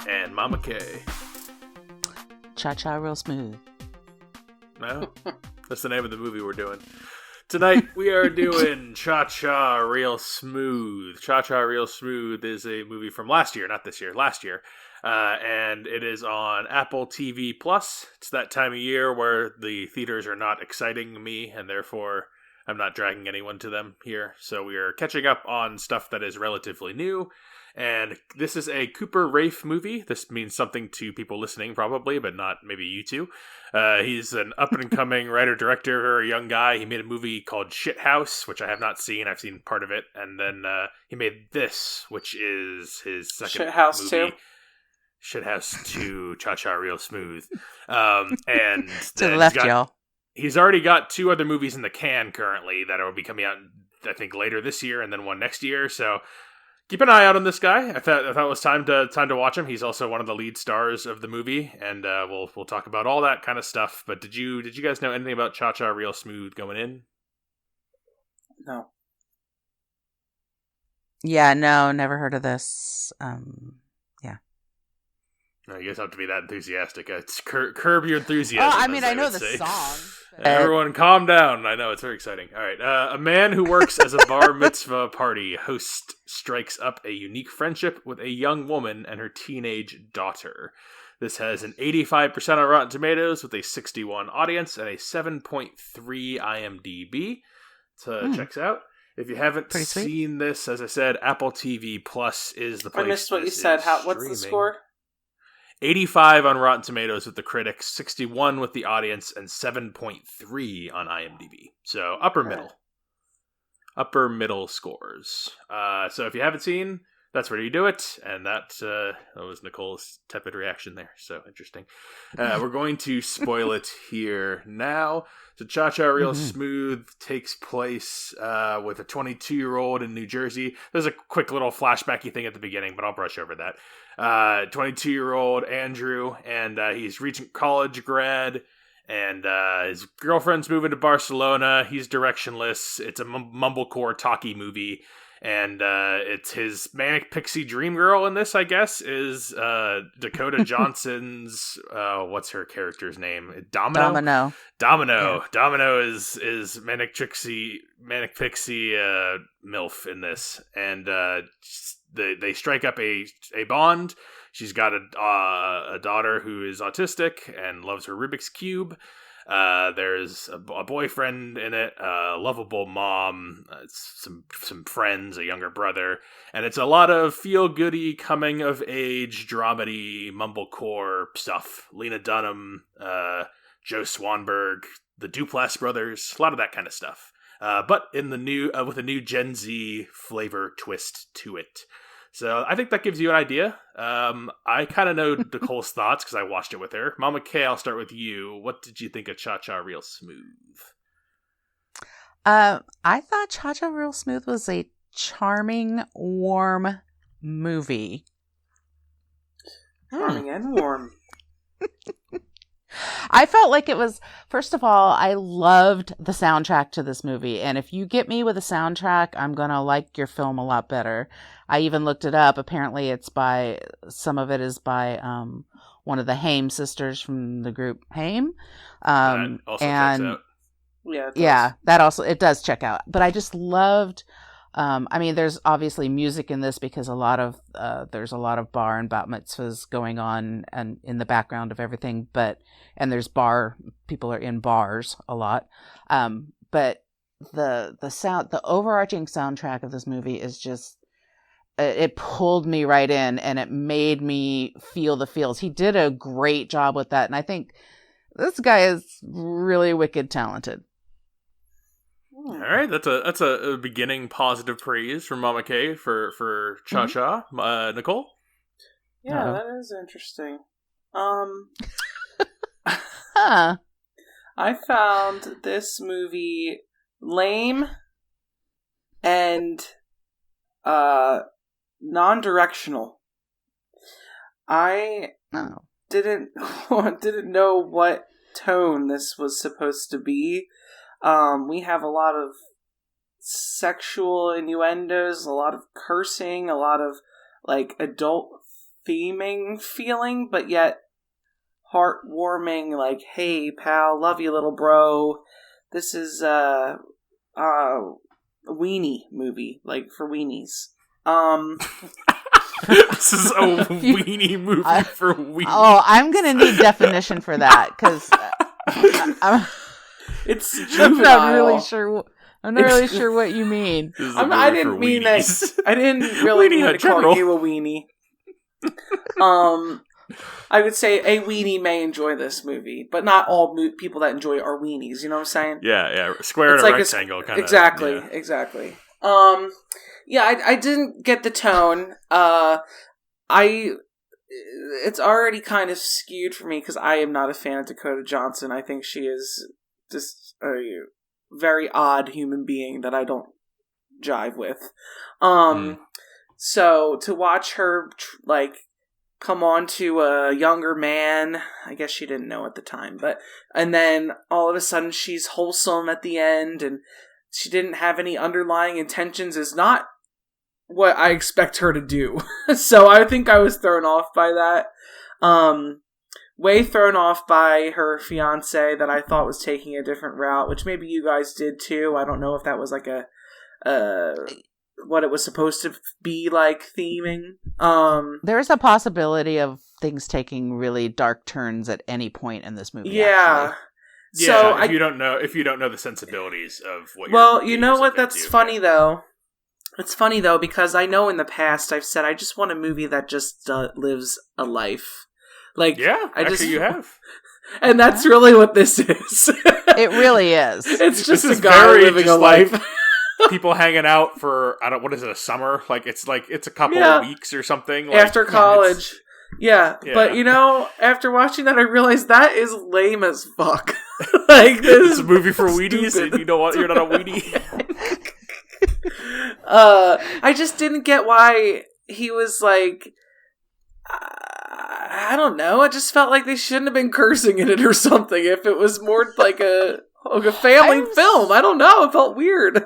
And Mama K. Cha-cha real smooth. No? That's the name of the movie we're doing. Tonight we are doing Cha-Cha Real Smooth. Cha-Cha Real Smooth is a movie from last year, not this year, last year. And it is on Apple TV+. It's that time of year where the theaters are not exciting me, and therefore I'm not dragging anyone to them here. So we are catching up on stuff that is relatively new. And this is a Cooper Raiff movie. This means something to people listening, probably, but not maybe you two. He's an up-and-coming writer-director, a young guy. He made a movie called Shithouse, which I have not seen. I've seen part of it. And then he made this, which is his second Shithouse movie. 2? Shithouse 2, Cha-Cha Real Smooth. And To the left, y'all. He's already got two other movies in the can currently that will be coming out, I think, later this year and then one next year. So keep an eye out on this guy. I thought it was time to watch him. He's also one of the lead stars of the movie, and we'll talk about all that kind of stuff. But did you guys know anything about Cha-Cha Real Smooth going in? No. Yeah, no, never heard of this. Yeah. No, you guys have to be that enthusiastic. It's curb your enthusiasm. Oh, I mean, I know the say. song. Everyone calm down. I know, it's very exciting. All right. A man who works as a bar mitzvah party host strikes up a unique friendship with a young woman and her teenage daughter. This has an 85% on Rotten Tomatoes with a 61 audience and a 7.3 IMDb. So checks out. If you haven't seen this, as I said, Apple TV Plus is the place. I missed what you said. What's the score? 85 on Rotten Tomatoes with the critics, 61 with the audience, and 7.3 on IMDb. So upper middle scores. So if you haven't seen, that's where you do it. And that was Nicole's tepid reaction there. So interesting. We're going to spoil it here now. So Cha-Cha Real Smooth takes place with a 22-year-old in New Jersey. There's a quick little flashbacky thing at the beginning, but I'll brush over that. 22-year-old Andrew, and he's reaching college grad, and his girlfriend's moving to Barcelona. He's directionless. It's a mumblecore talkie movie, and it's his manic pixie dream girl in this, I guess, is Dakota Johnson's what's her character's name? Domino. Yeah. Domino is manic pixie MILF in this, and they strike up a bond. She's got a daughter who is autistic and loves her Rubik's Cube. There's a boyfriend in it, a lovable mom, some friends, a younger brother, and it's a lot of feel-goody, coming-of-age, dramedy, mumblecore stuff. Lena Dunham, Joe Swanberg, the Duplass brothers, a lot of that kind of stuff. But in the new with a new Gen Z flavor twist to it. So I think that gives you an idea. I kind of know Nicole's thoughts because I watched it with her. Mama K, I'll start with you. What did you think of Cha-Cha Real Smooth? I thought Cha-Cha Real Smooth was a charming, warm movie. Charming and warm. I felt like it was, first of all, I loved the soundtrack to this movie. And if you get me with a soundtrack, I'm going to like your film a lot better. I even looked it up. Apparently some of it is by one of the Haim sisters from the group Haim. That also checks out. Yeah, it does check out. But I just loved, there's obviously music in this because there's a lot of bar and bat mitzvahs going on and in the background of everything, and there's people are in bars a lot. But the overarching soundtrack of this movie is just, it pulled me right in and it made me feel the feels. He did a great job with that. And I think this guy is really wicked talented. All right, that's a beginning positive praise from Mama K for Cha-Cha. Nicole? Yeah, that is interesting. I found this movie lame and non-directional. I didn't know what tone this was supposed to be. We have a lot of sexual innuendos, a lot of cursing, a lot of like adult theming feeling, but yet heartwarming, like, hey pal, love you little bro. This is a weenie movie, like for weenies. This is a weenie movie for weenies. Oh, I'm gonna need definition for that, because it's I'm juvenile. not really sure. I'm not really sure what you mean. I didn't mean that. I didn't really mean to call you a weenie. I would say a weenie may enjoy this movie, but not all people that enjoy are weenies. You know what I'm saying? Yeah. Square and a rectangle kind of. Exactly. Yeah, I didn't get the tone. It's already kind of skewed for me because I am not a fan of Dakota Johnson. I think she is just a very odd human being that I don't jive with. So to watch her come on to a younger man, I guess she didn't know at the time, and then all of a sudden she's wholesome at the end, and she didn't have any underlying intentions, is not what I expect her to do. So I think I was thrown off by that. Way thrown off by her fiance that I thought was taking a different route, which maybe you guys did too. I don't know if that was like what it was supposed to be like theming. There's a possibility of things taking really dark turns at any point in this movie. Yeah. Actually. So if you don't know the sensibilities of what. Well, you know what? That's funny though. It's funny though because I know in the past I've said I just want a movie that just lives a life. Like you have. And that's really what this is. It really is. It's just a guy living a life. People hanging out for what is it, a summer? Like it's a couple of weeks or something. Like, after college. Yeah. But after watching that I realized that is lame as fuck. Like this is a movie for weenies and you know what, you're not a weenie. I just didn't get why he was like I don't know. I just felt like they shouldn't have been cursing in it or something. If it was more like a family film, I don't know. It felt weird.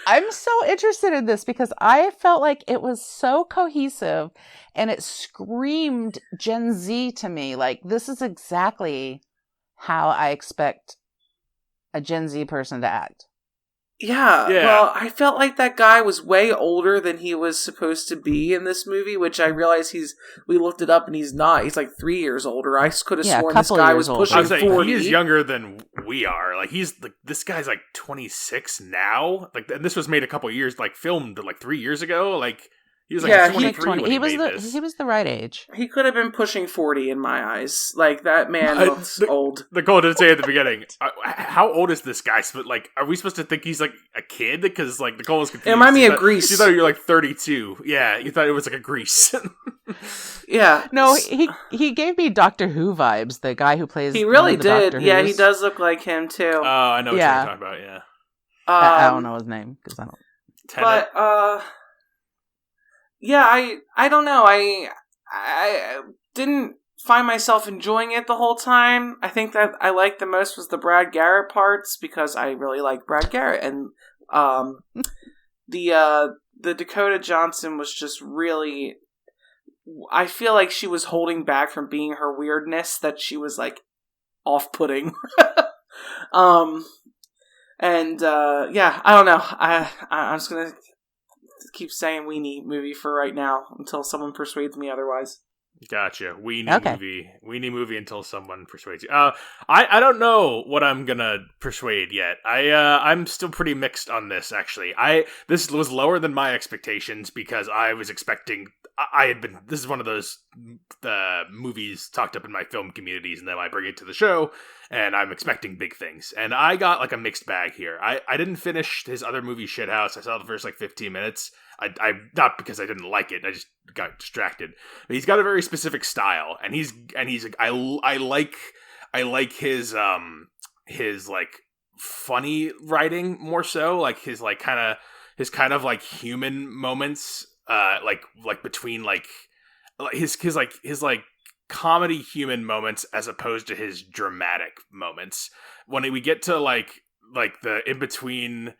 I'm so interested in this because I felt like it was so cohesive and it screamed Gen Z to me. Like, this is exactly how I expect a Gen Z person to act. Yeah, well, I felt like that guy was way older than he was supposed to be in this movie, which I realized we looked it up and he's not. He's like 3 years older. I could have sworn this guy was pushing 40. He is younger than we are. Like, this guy's like 26 now. Like, and this was made a couple years, filmed 3 years ago. Like, he was 23 when he made this. He was the right age. He could have been pushing 40 in my eyes. Like, that man looks old. Nicole did say at the beginning, how old is this guy? Like, are we supposed to think he's like a kid? Because Nicole was confused. It reminded me of Grease. She thought you were 32. Yeah, you thought it was like a Grease. Yeah. No, he gave me Doctor Who vibes. The guy who plays. He really did. Yeah, he does look like him too. Oh, I know what you're talking about. Yeah. I don't know his name because I don't. Tenet. But yeah, I don't know. I didn't find myself enjoying it the whole time. I think that I liked the most was the Brad Garrett parts because I really like Brad Garrett, and the Dakota Johnson was just really. I feel like she was holding back from being her weirdness. That she was off-putting. And yeah, I don't know. I'm just gonna keep saying weenie movie for right now until someone persuades me otherwise. Gotcha. Weenie movie until someone persuades you. I don't know what I'm gonna persuade yet. I'm still pretty mixed on this actually. This was lower than my expectations because I was expecting. This is one of those movies talked up in my film communities, and then I bring it to the show, and I'm expecting big things. And I got a mixed bag here. I didn't finish his other movie Shithouse. I saw the first 15 minutes. I not because I didn't like it. I just got distracted. But he's got a very specific style, and I like his funny writing more so, his kind of human moments. Between his comedy human moments as opposed to his dramatic moments. When we get to the in between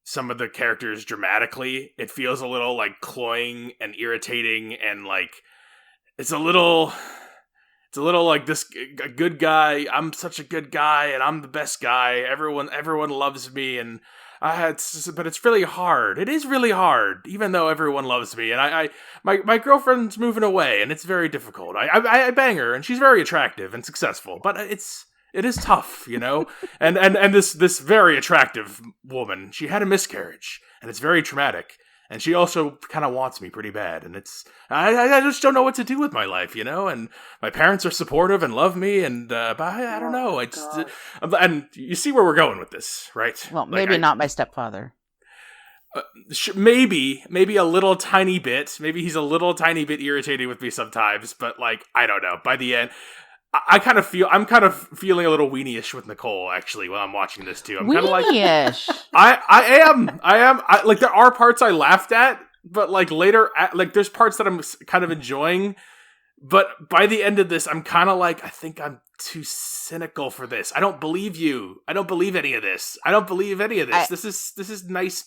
some of the characters dramatically, it feels a little cloying and irritating and it's a little like this a good guy. I'm such a good guy, and I'm the best guy. Everyone loves me, and but it's really hard. It is really hard, even though everyone loves me, and my girlfriend's moving away, and it's very difficult. I bang her, and she's very attractive and successful, but it is tough, you know. and this very attractive woman, she had a miscarriage, and it's very traumatic. And she also kind of wants me pretty bad, and I just don't know what to do with my life, you know. And my parents are supportive and love me, and but I don't know. And you see where we're going with this, right? Well, maybe not my stepfather. Maybe a little tiny bit. Maybe he's a little tiny bit irritated with me sometimes, but like I don't know. By the end, I'm kind of feeling a little weenie-ish with Nicole, actually, while I'm watching this, too. I'm kind of like... Weenie-ish? I am. Like, there are parts I laughed at, but, like, later... Like, there's parts that I'm kind of enjoying, but by the end of this, I'm kind of like, I think I'm too cynical for this. I don't believe you. I don't believe any of this. This is nice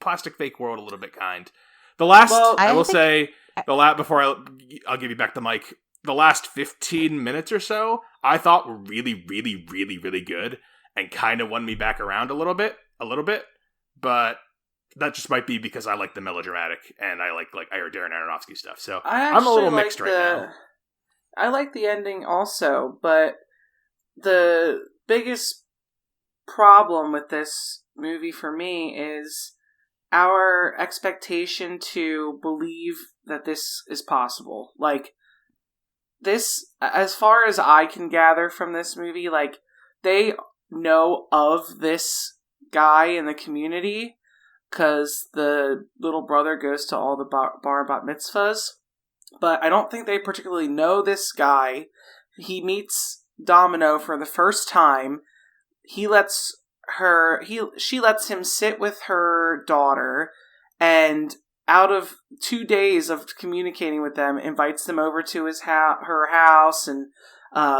plastic fake world a little bit kind. Before I'll give you back the mic... The last 15 minutes or so, I thought were really, really, really, really good and kind of won me back around a little bit, but that just might be because I like the melodramatic and I like Darren Aronofsky stuff. So I'm a little mixed right now. I like the ending also, but the biggest problem with this movie for me is our expectation to believe that this is possible. Like, this, as far as I can gather from this movie, like, they know of this guy in the community because the little brother goes to all the bar and bat mitzvahs, but I don't think they particularly know this guy. He meets Domino for the first time. She lets him sit with her daughter, and out of 2 days of communicating with them, invites them over to her house, and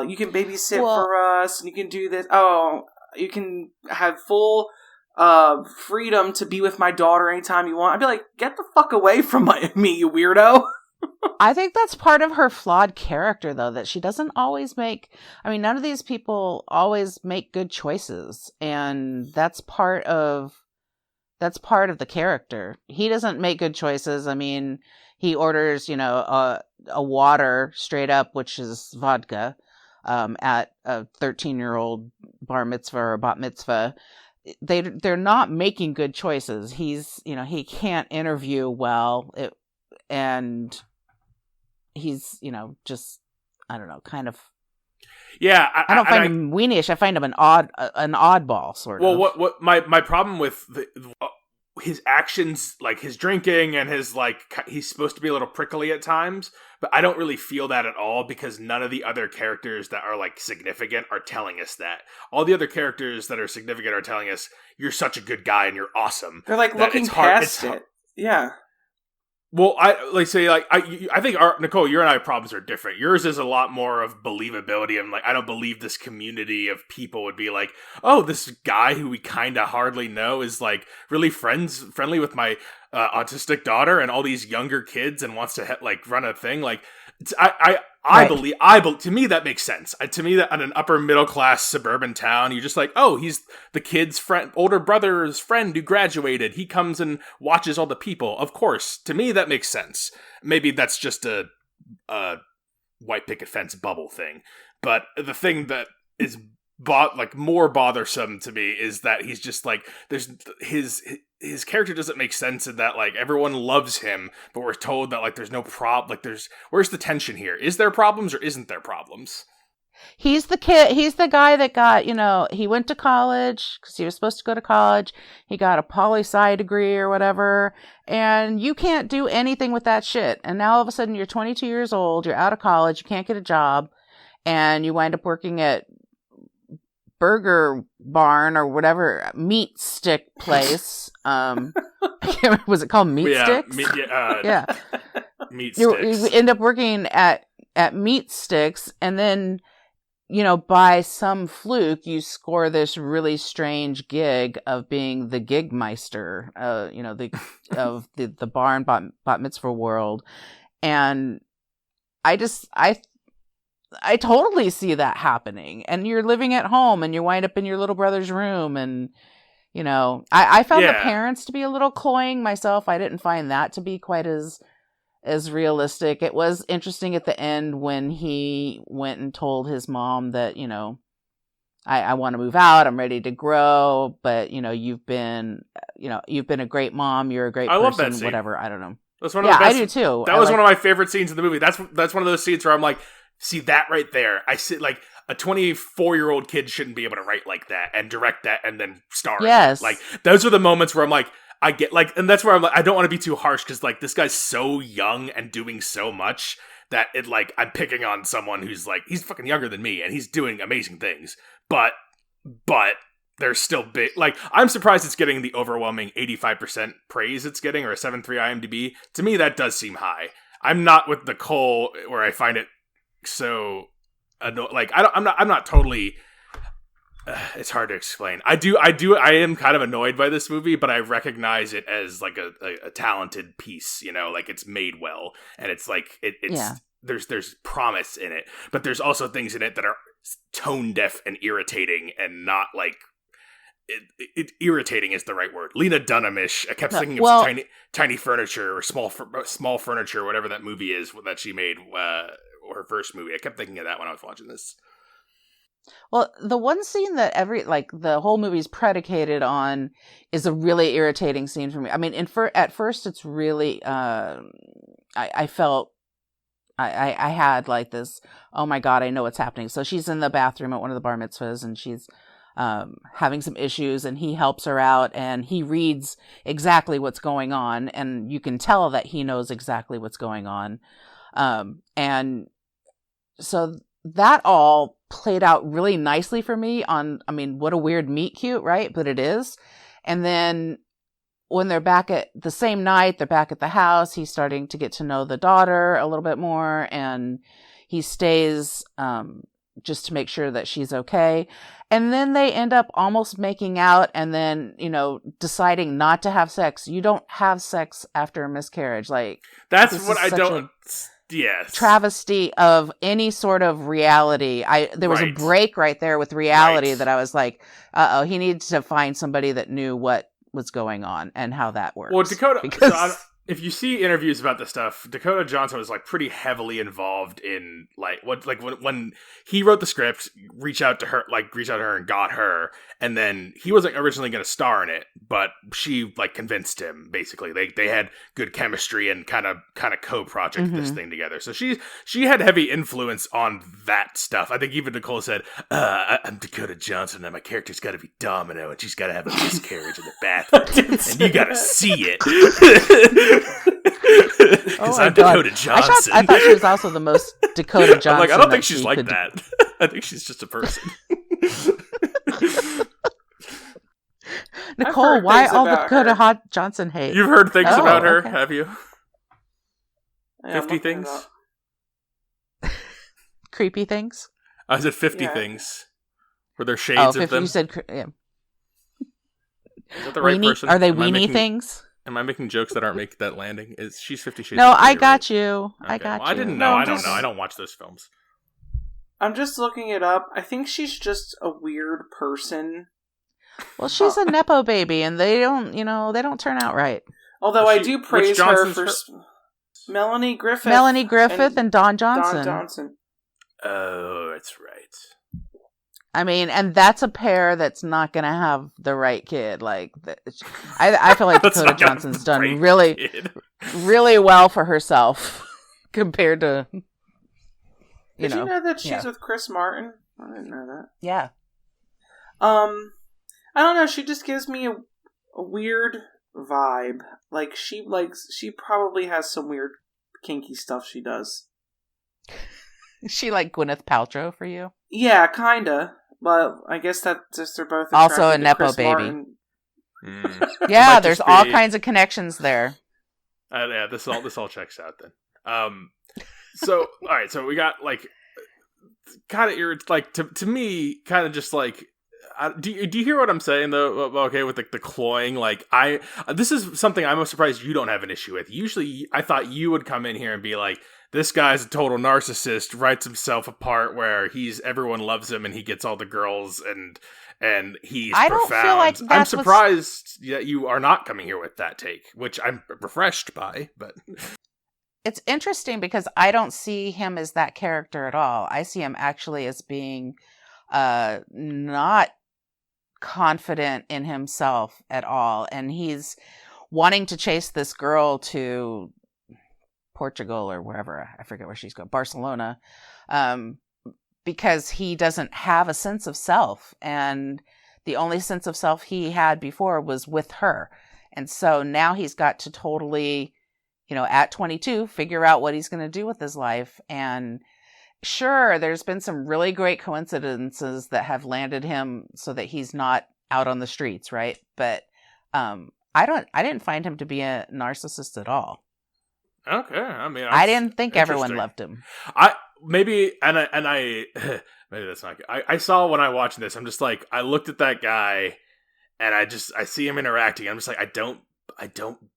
you can babysit for us, and you can do this. Oh, you can have full freedom to be with my daughter anytime you want. I'd be like, get the fuck away from me, you weirdo. I think that's part of her flawed character, though, that she doesn't always make... I mean, none of these people always make good choices, and that's part of the character. He doesn't make good choices. I mean, he orders, a water straight up, which is vodka, at a 13-year-old bar mitzvah or bat mitzvah. They're not making good choices. He can't interview well, and he's, just, I don't know, kind of... Yeah, I don't find him weenie-ish. I find him an oddball, sort of. Well, what my problem with his actions, like his drinking and his, like, he's supposed to be a little prickly at times, but I don't really feel that at all because none of the other characters that are, like, significant are telling us that. All the other characters that are significant are telling us, you're such a good guy and you're awesome. They're, like, looking past it. Yeah. Well, I think Nicole, your and I problems are different. Yours is a lot more of believability, and like I don't believe this community of people would be like, oh, this guy who we kind of hardly know is like really friendly with my autistic daughter and all these younger kids and wants to run a thing. Like, I believe to me that makes sense. To me, that on an upper middle class suburban town, you're just like, oh, he's the kid's friend, older brother's friend who graduated. He comes and watches all the people. Of course, to me that makes sense. Maybe that's just a white picket fence bubble thing. But the thing that is more bothersome to me is that he's just like there's his character doesn't make sense in that like everyone loves him, but we're told that like there's no where's the tension here? Is there problems or isn't there problems? He's the guy that got, he went to college because he was supposed to go to college. He got a poli-sci degree or whatever, and you can't do anything with that shit. And now all of a sudden you're 22 years old, you're out of college, you can't get a job, and you wind up working at Burger Barn or whatever meat stick place. Was it called Meat Sticks? Yeah. Meat Sticks. You end up working at Meat Sticks, and then by some fluke you score this really strange gig of being the gig meister, of the bar and bat mitzvah world, and I totally see that happening. And you're living at home and you wind up in your little brother's room. And, I found the parents to be a little cloying myself. I didn't find that to be quite as realistic. It was interesting at the end when he went and told his mom that, I want to move out. I'm ready to grow. But, you've been a great mom. You're a great person. I love that scene. Whatever. I don't know. That's one of the best. I do too. That was one of my favorite scenes in the movie. That's one of those scenes where I'm like, see that right there. I sit like a 24-year-old kid shouldn't be able to write like that and direct that and then star. Yes. Like those are the moments where I'm like, I get like, and that's where I'm like, I don't want to be too harsh because like this guy's so young and doing so much that it like I'm picking on someone who's like he's fucking younger than me and he's doing amazing things, but there's still big. Like I'm surprised it's getting the overwhelming 85% praise it's getting or a 7.3 IMDb. To me, that does seem high. I'm not with Nicole where I find it so like I'm not totally. It's hard to explain. I am kind of annoyed by this movie, but I recognize it as like a talented piece, like it's made well and it's like there's promise in it, but there's also things in it that are tone deaf and irritating and not like it irritating is the right word. Lena Dunham-ish. I kept thinking of tiny furniture or small furniture, whatever that movie is that she made, or her first movie. I kept thinking of that when I was watching this. Well, the one scene that the whole movie's predicated on is a really irritating scene for me. I mean, at first it's really, I felt, I had like this, oh my God, I know what's happening. So she's in the bathroom at one of the bar mitzvahs and she's having some issues and he helps her out and he reads exactly what's going on. And you can tell that he knows exactly what's going on. And so that all played out really nicely for me what a weird meet cute, right? But it is. And then when they're back at the same night, they're back at the house, he's starting to get to know the daughter a little bit more and he stays, just to make sure that she's okay. And then they end up almost making out and then, deciding not to have sex. You don't have sex after a miscarriage. Like that's what I don't. Yes. Travesty of any sort of reality. There was a break right there with reality that I was like, he needs to find somebody that knew what was going on and how that works. Well, Dakota, because if you see interviews about this stuff, Dakota Johnson was like pretty heavily involved in when he wrote the script, reached out to her and got her, and then he wasn't originally going to star in it, but she like convinced him. Basically, they had good chemistry and kind of co-project this thing together. So she had heavy influence on that stuff. I think even Nicole said, "I'm Dakota Johnson, and my character's got to be Domino, and she's got to have a miscarriage in the bathroom, and you got to see it." Because I'm Dakota Johnson. I thought she was also the most Dakota Johnson. I'm like, I don't think she's like that. I think she's just a person. Nicole, why all the Dakota Johnson hate? You've heard things about her, have you? 50 things? Creepy things? I said 50 things. Were there shades of them? You said, yeah. Is that the right person? Are they weenie things? Am I making jokes that aren't making that landing? She's 50 Shades. No, of Grey, I got right? you. Okay. I got you. I didn't know. I don't know. I don't watch those films. I'm just looking it up. I think she's just a weird person. Well, she's a Nepo baby, and they don't turn out right. Although I do praise her for Melanie Griffith and Don Johnson. Don Johnson. Oh, that's right. I mean, and that's a pair that's not going to have the right kid. Like, I feel like Dakota Johnson's done really, really well for herself compared to, Did you know that she's with Chris Martin? I didn't know that. Yeah. I don't know. She just gives me a weird vibe. Like, she probably has some weird kinky stuff she does. Is she like Gwyneth Paltrow for you? Yeah, kinda. But I guess that just they're both also a Nepo baby. Yeah, there's all kinds of connections there. Yeah, this all checks out then. So all right, so we got like kind of like to me, kind of just like. Do you hear what I'm saying though? Okay, with the cloying, like this is something I'm surprised you don't have an issue with. Usually, I thought you would come in here and be like, This guy's a total narcissist, writes himself apart where everyone loves him and he gets all the girls and he's I profound. don't feel like I'm that's surprised that you are not coming here with that take, which I'm refreshed by, but it's interesting because I don't see him as that character at all. I see him actually as being not confident in himself at all, and he's wanting to chase this girl to Portugal or wherever, I forget where she's going, Barcelona, because he doesn't have a sense of self, and the only sense of self he had before was with her. And so now he's got to totally, at 22, figure out what he's going to do with his life. And sure, there's been some really great coincidences that have landed him so that he's not out on the streets, right? But I didn't find him to be a narcissist at all. Okay, I mean, I didn't think everyone loved him. Maybe that's not good. I saw when I watched this, I'm just like, I looked at that guy and I see him interacting. I'm just like, I don't,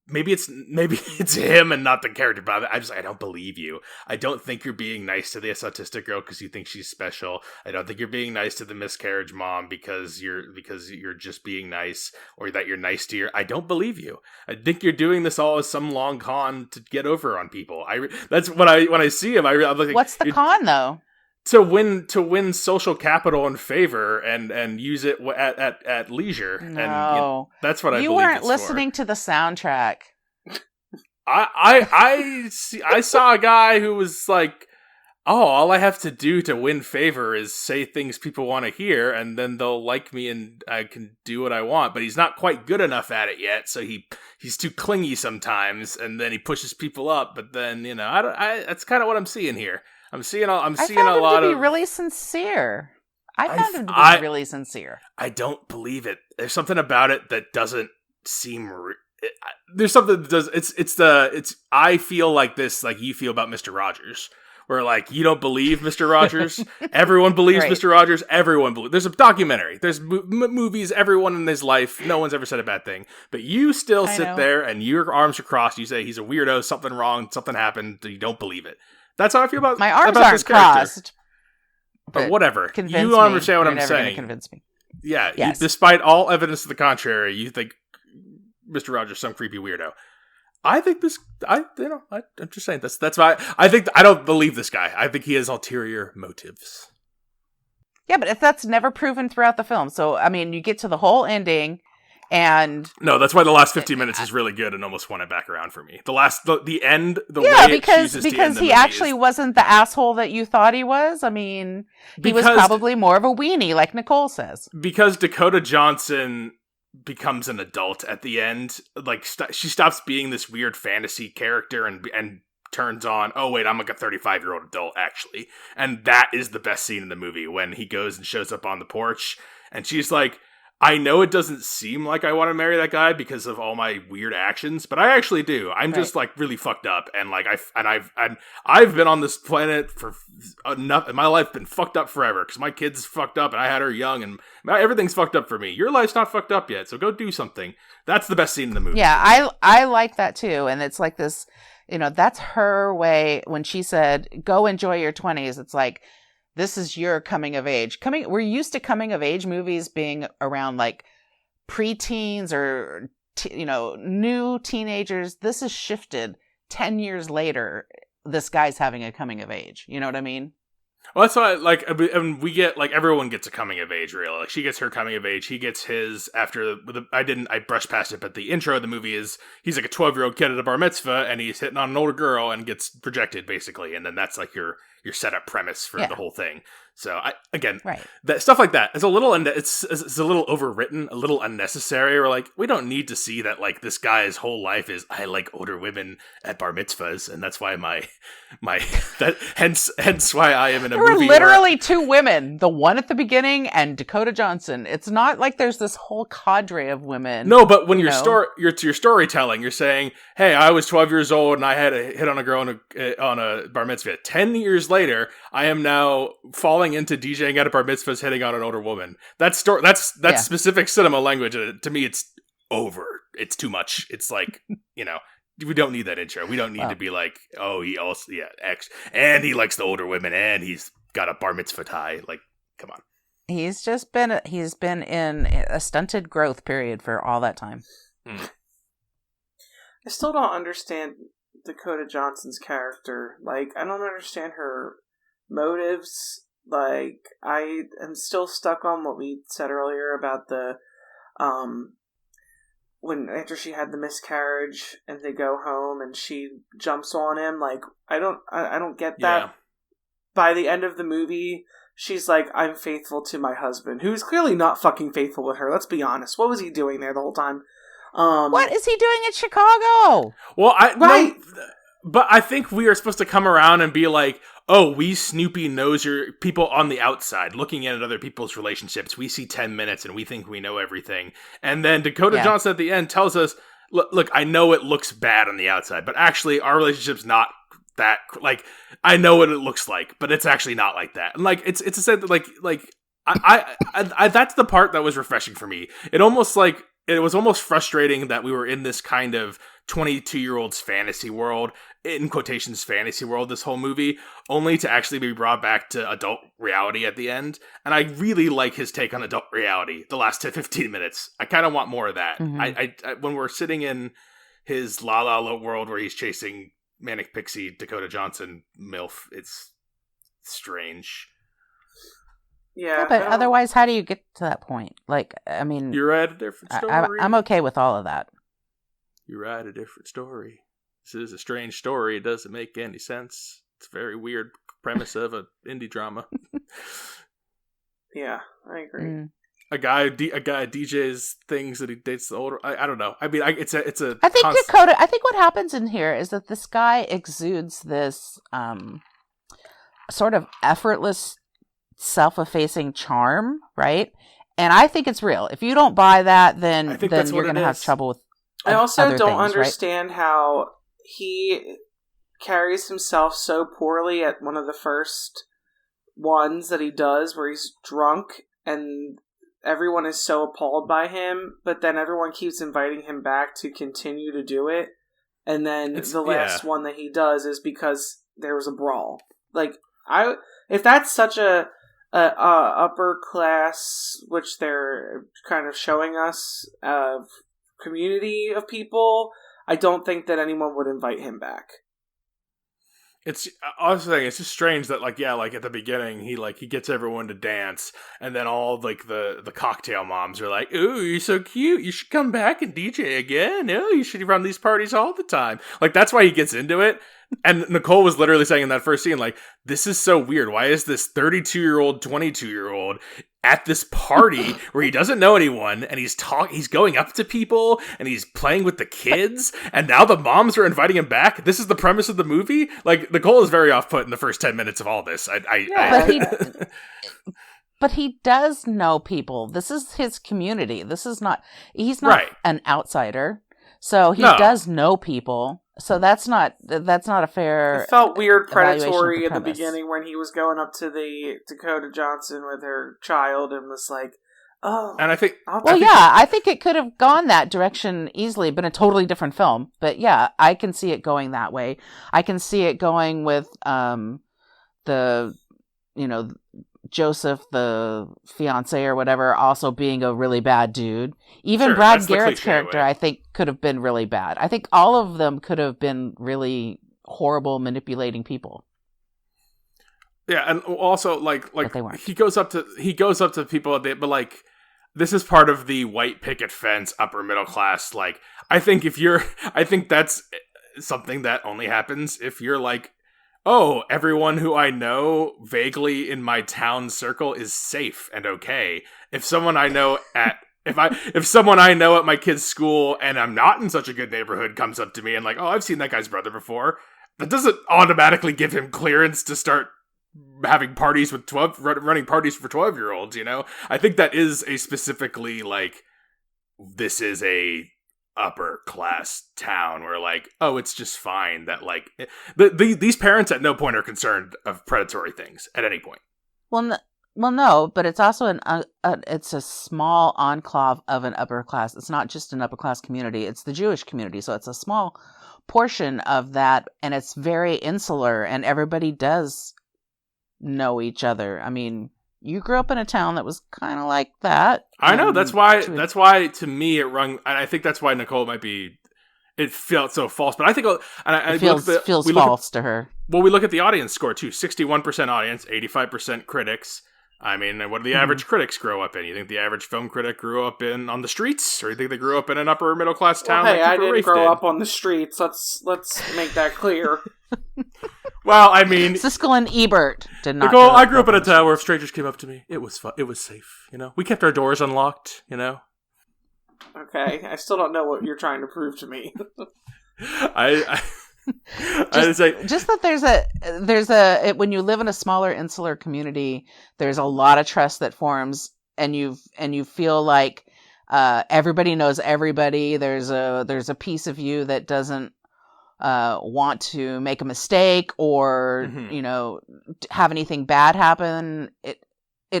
maybe it's him and not the character, but I don't believe you. I don't think you're being nice to this autistic girl because you think she's special. I don't think you're being nice to the miscarriage mom because you're just being nice, or that you're nice to I don't believe you. I think you're doing this all as some long con to get over on people. That's when I see him. I'm like, what's the con though? To win social capital and favor and use it at leisure. No. And that's what I believe. You weren't listening to the soundtrack. I saw a guy who was like, oh, all I have to do to win favor is say things people want to hear, and then they'll like me and I can do what I want. But he's not quite good enough at it yet, so he's too clingy sometimes, and then he pushes people up. But then that's kind of what I'm seeing here. I'm seeing a lot of. I found him to be really sincere. I found him to be really sincere. I don't believe it. There's something about it that doesn't seem. There's something that does. It's. I feel like this, like you feel about Mr. Rogers, where like you don't believe Mr. Rogers. Everyone believes right. Mr. Rogers. Everyone believes. There's a documentary. There's movies. Everyone in his life. No one's ever said a bad thing. But you still sit there and your arms are crossed. You say he's a weirdo. Something wrong. Something happened. You don't believe it. That's how I feel about my arms about aren't crossed. But whatever. You don't understand what I'm saying. Convince me. Yeah. Yes. Despite all evidence to the contrary, you think Mr. Rogers some creepy weirdo. I think this. I'm just saying that's why I don't believe this guy. I think he has ulterior motives. Yeah, but if that's never proven throughout the film, so I mean, you get to the whole ending. And no, that's why the last 15 minutes is really good and almost won it back around for me. The end, way it chooses to end the movie actually wasn't the asshole that you thought he was. I mean, he was probably more of a weenie, like Nicole says. Because Dakota Johnson becomes an adult at the end, like she stops being this weird fantasy character and turns on, oh wait, I'm like a 35-year-old adult actually, and that is the best scene in the movie when he goes and shows up on the porch, and she's like, I know it doesn't seem like I want to marry that guy because of all my weird actions, but I actually do. I'm just like really fucked up, and like I've been on this planet for enough. My life's been fucked up forever because my kid's fucked up, and I had her young, and everything's fucked up for me. Your life's not fucked up yet, so go do something. That's the best scene in the movie. Yeah, I like that too, and it's like this. That's her way when she said, "Go enjoy your 20s." It's like, this is your coming of age. We're used to coming of age movies being around like preteens or new teenagers. This has shifted 10 years later. This guy's having a coming of age. You know what I mean? Well, that's why, like, and we get, like, everyone gets a coming of age, really. Like, she gets her coming of age. He gets his after I brushed past it, but the intro of the movie is he's like a 12-year-old kid at a bar mitzvah, and he's hitting on an older girl and gets projected, basically. And then that's like your setup premise for the whole thing. So that stuff like that is a little, it's a little overwritten, a little unnecessary. We're like, we don't need to see that, like, this guy's whole life is, I like older women at bar mitzvahs, and that's why hence why I am in a movie. There were literally two women, the one at the beginting and Dakota Johnson. It's not like there's this whole cadre of women. No, but when you're storytelling, you're saying, hey, I was 12 years old and I had a hit on a girl on a bar mitzvah. 10 years later, I am now falling into DJing at a bar mitzvahs, hitting on an older woman. That's specific cinema language. To me, it's over. It's too much. It's like, We don't need that intro. We don't need to be like, oh, he also X, and he likes the older women, and he's got a bar mitzvah tie. Like, come on. He's been in a stunted growth period for all that time. I still don't understand Dakota Johnson's character. Like, I don't understand her motives. Like, I am still stuck on what we said earlier about the when after she had the miscarriage and they go home and she jumps on him. Like, I don't get that. Yeah. By the end of the movie, she's like, I'm faithful to my husband, who's clearly not fucking faithful with her. Let's be honest. What was he doing there the whole time? What is he doing in Chicago? Well, right. No, but I think we are supposed to come around and be like, oh, we Snoopy knows your people on the outside, looking at other people's relationships. We see 10 minutes and we think we know everything. And then Dakota Johnson at the end tells us, look, I know it looks bad on the outside, but actually our relationship's not that, like, I know what it looks like, but it's actually not like that. And like, it's a sense that like I that's the part that was refreshing for me. It was almost frustrating that we were in this kind of 22-year-old's fantasy world, in quotations fantasy world, this whole movie, only to actually be brought back to adult reality at the end. And I really like his take on adult reality the last 10-15 minutes. I kind of want more of that. Mm-hmm. I when we're sitting in his La La La world where he's chasing Manic Pixie Dakota Johnson MILF, it's strange. Yeah, but otherwise, how do you get to that point? Like, I mean, you're at a different story. I'm okay with all of that. You're at a different story. This is a strange story. It doesn't make any sense. It's a very weird premise of an indie drama. Yeah, I agree. A guy DJs things that he dates the older. I don't know. I mean, it's a. I think Dakota. I think what happens in here is that this guy exudes this sort of effortless, self-effacing charm, right? And I think it's real. If you don't buy that, then you're going to have trouble with. I also don't things, understand how he carries himself so poorly at one of the first ones that he does, where he's drunk and everyone is so appalled by him, but then everyone keeps inviting him back to continue to do it. And then the last one that he does is because there was a brawl. Like, if that's such a upper class, which they're kind of showing us, community of people, I don't think that anyone would invite him back. It's honestly, it's just strange that like at the beginning he gets everyone to dance, and then all like the cocktail moms are like, "Ooh, you're so cute. You should come back and DJ again. Oh, you should run these parties all the time." Like, that's why he gets into it. And Nicole was literally saying in that first scene, like, this is so weird. Why is this 32-year-old, 22-year-old at this party where he doesn't know anyone, and he's going up to people, and he's playing with the kids, and now the moms are inviting him back? This is the premise of the movie? Like, Nicole is very off-put in the first 10 minutes of all this. But he does know people. This is his community. He's not an outsider. So he does know people. So that's not a fair. It felt weird, predatory in the beginning when he was going up to the Dakota Johnson with her child and was like, "Oh." And I think, I think it could have gone that direction easily, been a totally different film. But yeah, I can see it going that way. I can see it going with Joseph, the fiance or whatever, also being a really bad dude. Even Brad Garrett's character, I think, could have been really bad. I think all of them could have been really horrible, manipulating people. Yeah, and also like he goes up to people, but like, this is part of the white picket fence, upper middle class. Like, I think that's something that only happens if you're like, oh, everyone who I know vaguely in my town circle is safe and okay. If someone I know at my kid's school and I'm not in such a good neighborhood comes up to me and like, oh, I've seen that guy's brother before, that doesn't automatically give him clearance to start having parties with running parties for 12-year-olds, you know? I think that is a specifically like, this is a upper class town where like, oh, it's just fine that like these parents at no point are concerned of predatory things at any point. Well, no, but it's also it's a small enclave of an upper class. It's not just an upper class community. It's the Jewish community. So it's a small portion of that, and it's very insular, and everybody does know each other. I mean, you grew up in a town that was kind of like that. I know, that's why to me it rung, and I think that's why Nicole might be, it felt so false. But I think, it feels false to her. Well, we look at the audience score too. 61% audience, 85% critics. I mean, what do the average critics grow up in? You think the average film critic grew up on the streets, or you think they grew up in an upper middle class town? Well, hey, like I didn't Rafe grow did? up on the streets. Let's make that clear. Well, I mean, Siskel and Ebert did not. Nicole, I grew up in a town where if strangers came up to me, it was fun. It was safe. We kept our doors unlocked. Okay, I still don't know what you're trying to prove to me. Just that there's a when you live in a smaller insular community, there's a lot of trust that forms, and you feel like everybody knows everybody. There's a piece of you that doesn't want to make a mistake or have anything bad happen.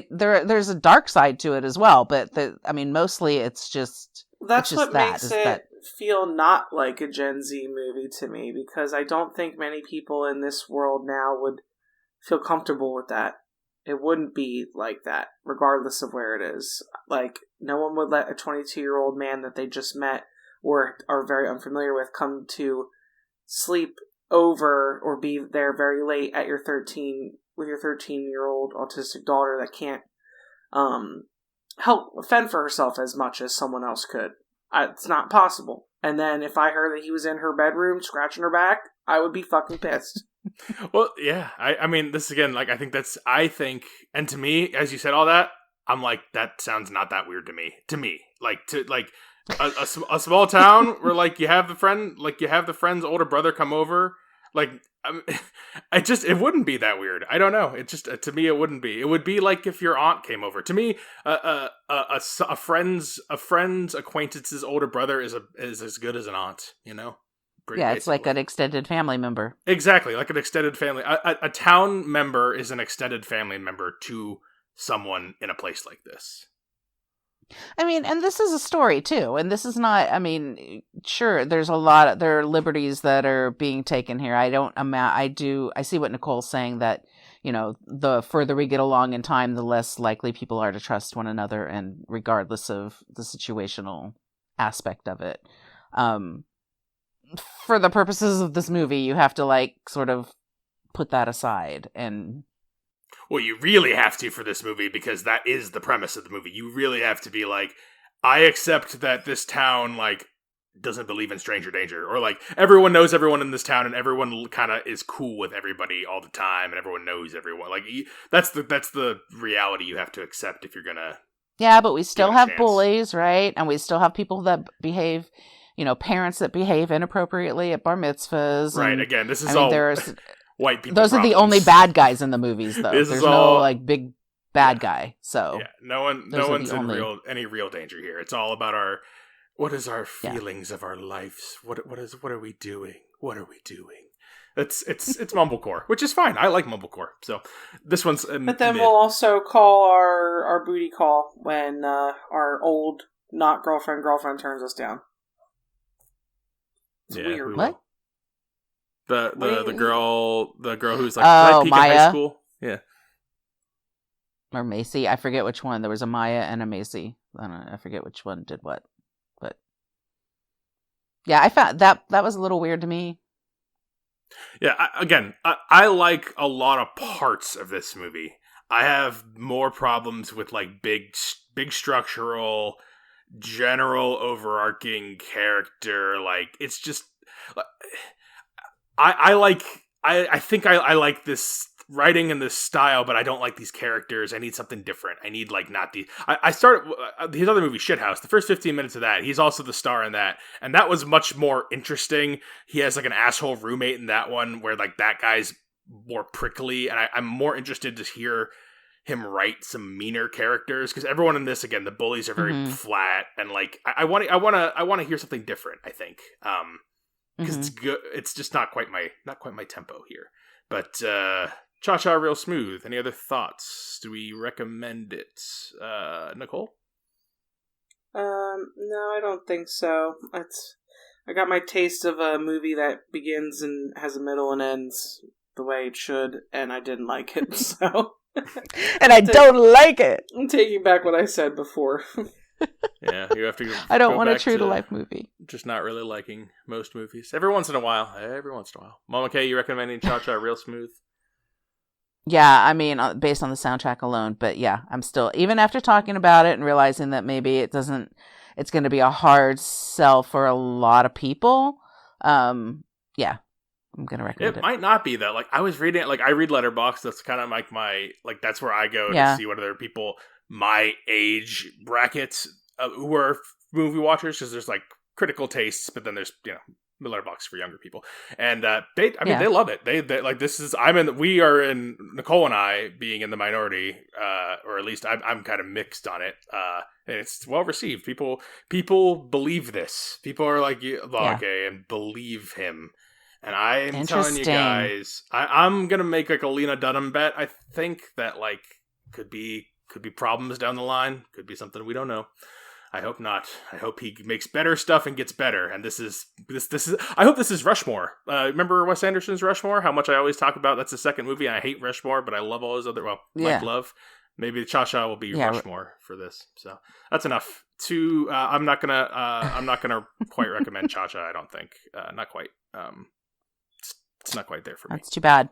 There's a dark side to it as well, but mostly it's just makes it feel not like a Gen Z movie to me, because I don't think many people in this world now would feel comfortable with that. It wouldn't be like that, regardless of where it is. Like, no one would let a 22-year-old man that they just met or are very unfamiliar with come to sleep over or be there very late at your 13-year-old autistic daughter that can't help fend for herself as much as someone else could. It's not possible. And then if I heard that he was in her bedroom scratching her back, I would be fucking pissed. Well, yeah. I mean, this again, like, I think, and to me, as you said all that, I'm like, that sounds not that weird to me. A small town where, like, you have the friend's older brother come over, like, it wouldn't be that weird. I don't know. It just, to me, it wouldn't be. It would be like if your aunt came over. To me, a friend's acquaintance's older brother is as good as an aunt. It's like an extended family member. Exactly, like an extended family. A town member is an extended family member to someone in a place like this. I mean, and this is a story too, and this is not, sure, there are liberties that are being taken here. I see what Nicole's saying, that, the further we get along in time, the less likely people are to trust one another, and regardless of the situational aspect of it. For the purposes of this movie, you have to, like, sort of put that aside, and... Well, you really have to for this movie, because that is the premise of the movie. You really have to be like, I accept that this town, like, doesn't believe in stranger danger, or, like, everyone knows everyone in this town, and everyone kind of is cool with everybody all the time, and everyone knows everyone. Like, that's the reality you have to accept if you're gonna. Yeah, but we still have bullies, right? And we still have people that behave, parents that behave inappropriately at bar mitzvahs. Right. And, again, this is all. There's white people. Those problems. are the only bad guys in the movies, though. There's no like big bad guy. So yeah, no one's in any real danger here. It's all about what is our feelings of our lives? What are we doing? What are we doing? It's mumblecore, which is fine. I like mumblecore. So this one's. But then we'll also call our booty call when our old not girlfriend turns us down. It's weird. What? The girl who's like, can I peek Maya. in high school? Yeah. Or Macy. I forget which one. There was a Maya and a Macy. I forget which one did what. But yeah, I found that was a little weird to me. Yeah, I like a lot of parts of this movie. I have more problems with, like, big structural, general overarching character. Like, it's just... I think I like this writing and this style, but I don't like these characters. I need something different. I need, like, not the... I started... his other movie, Shithouse, the first 15 minutes of that, he's also the star in that, and that was much more interesting. He has, like, an asshole roommate in that one, where, like, that guy's more prickly, and I'm more interested to hear him write some meaner characters, because everyone in this, again, the bullies are very flat, and, like, I want to hear something different, I think. Because it's good. It's just not quite my tempo here. But Cha-Cha Real Smooth. Any other thoughts? Do we recommend it? Nicole? No, I don't think so. I got my taste of a movie that begins and has a middle and ends the way it should, and I didn't like it, so... And I don't like it! I'm taking back what I said before. Yeah, you have to I don't want a true-to-life movie. Just not really liking most movies. Every once in a while. Mama K, you recommending Cha-Cha Real Smooth? Yeah, I mean, based on the soundtrack alone. But yeah, I'm still... Even after talking about it and realizing that maybe it's going to be a hard sell for a lot of people, yeah. I'm gonna recommend it. It might not be though. Like I was reading it, like I read Letterboxd. That's kind of like that's where I go to see what other people my age brackets who are movie watchers, because there's like critical tastes, but then there's Letterboxd for younger people, and they love it. They like this is we are in Nicole and I being in the minority, or at least I'm kind of mixed on it. And it's well received. People believe this. People are like, okay, and believe him. And I'm telling you guys, I'm gonna make like a Lena Dunham bet. I think that like could be problems down the line. Could be something we don't know. I hope not. I hope he makes better stuff and gets better. And this is. I hope this is Rushmore. Remember Wes Anderson's Rushmore? How much I always talk about that's the second movie. And I hate Rushmore, but I love all his other. Well, like love. Maybe Cha-Cha will be Rushmore for this. So that's enough. I'm not gonna quite recommend Cha-Cha. I don't think. Not quite. It's not quite there for me. That's too bad.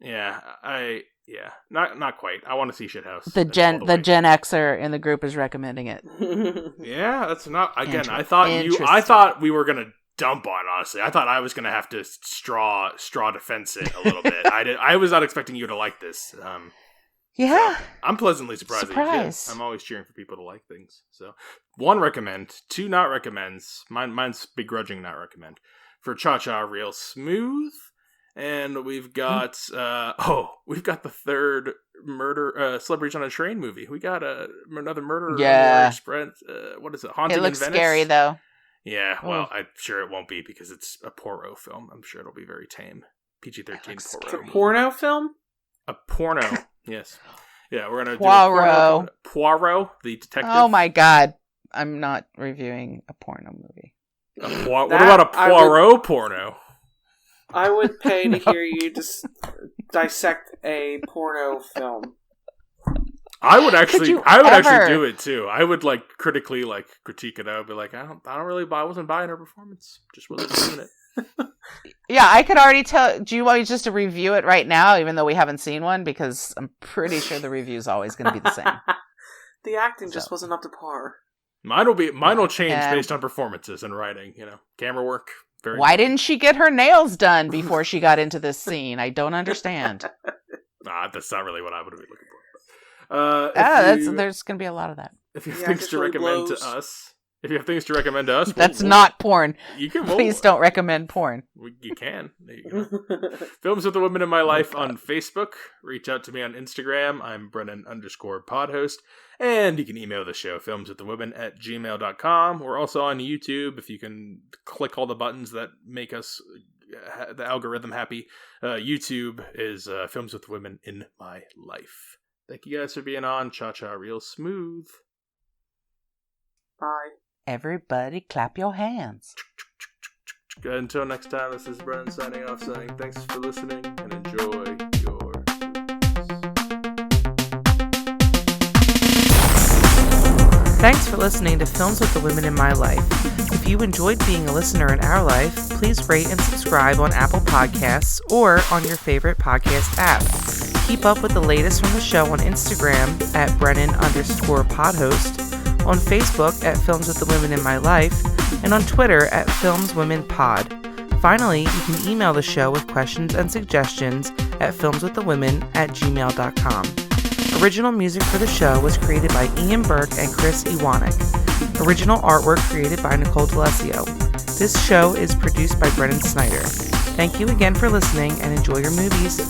Yeah, not quite. I want to see Shithouse. The Gen Xer in the group is recommending it. Yeah, that's not. Again, I thought we were gonna dump on. Honestly, I thought I was gonna have to straw defense it a little bit. I was not expecting you to like this. Yeah, so I'm pleasantly surprised. I'm always cheering for people to like things. So 1 recommend, 2 not recommends. Mine's begrudging not recommend for Cha-Cha Real Smooth. And we've got the third murder Celebrities on a Train movie. We got another murder. Yeah. What is it? Haunting in Venice. It looks scary though. Yeah. Well, I'm sure it won't be because it's a Poirot film. I'm sure it'll be very tame. PG-13 Poirot. It's a porno film. A porno. Yes. Yeah, we're gonna Poirot. do Poirot, the detective. Oh my god! I'm not reviewing a porno movie. What about a Poirot porno? I would pay to hear you just dissect a porno film. I would actually do it too. I would like critically like critique it. I would be like, I wasn't buying her performance. Just wasn't doing it. Yeah, I could already tell. Do you want me just to review it right now, even though we haven't seen one? Because I'm pretty sure the review is always going to be the same. The acting just wasn't up to par. Mine will change based on performances and writing. Camera work. Why didn't she get her nails done before she got into this scene? I don't understand. That's not really what I would be looking for. There's going to be a lot of that. If you have things to recommend to us, that's not porn. You can. Please don't recommend porn. You can. There you go. Films with the Women in My Life on Facebook. Reach out to me on Instagram. I'm Brennan_podhost. And you can email the show, filmswiththewomen@gmail.com. We're also on YouTube. If you can click all the buttons that make us, the algorithm happy. YouTube is Films with Women in My Life. Thank you guys for being on Cha-Cha Real Smooth. Bye. Everybody clap your hands. Until next time, this is Brennan signing off saying thanks for listening and enjoy your Thanks for listening to Films with the Women in My Life. If you enjoyed being a listener in our life, please rate and subscribe on Apple Podcasts or on your favorite podcast app. Keep up with the latest from the show on Instagram at Brennan_podhost, on Facebook at Films with the Women in My Life, and on Twitter at FilmsWomenPod. Finally, you can email the show with questions and suggestions at filmswiththewomen@gmail.com. Original music for the show was created by Ian Burke and Chris Iwanek. Original artwork created by Nicole D'Alessio. This show is produced by Brennan Snyder. Thank you again for listening and enjoy your movies.